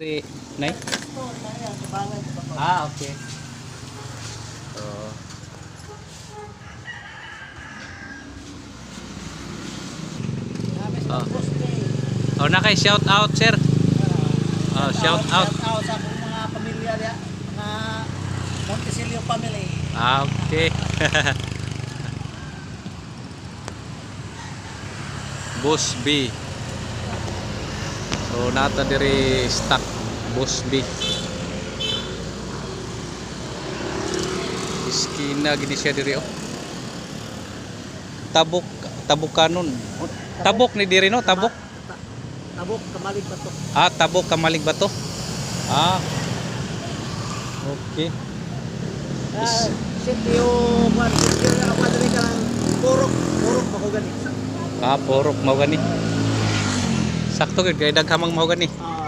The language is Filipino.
Nay? Ah, okay. So, oh, nakay shout out, sir. Oh, shout out. Shout out sa akong mga pamilya diya, mga Montesilio family. Ah, okay. Boss B. So nata diri stock Boss B. Iskina gini siya diri oh. Tabok kanon. Tabok ni diri no, tabok. Tabok kamalig ba to? Ah, tabok kamalig ba to? Ah. Okay. Sitio man, sitio na ako diri ka lang purok mo gani. Ah, porok mao gani. Sakto gid kay daghamang mao gani. Ah.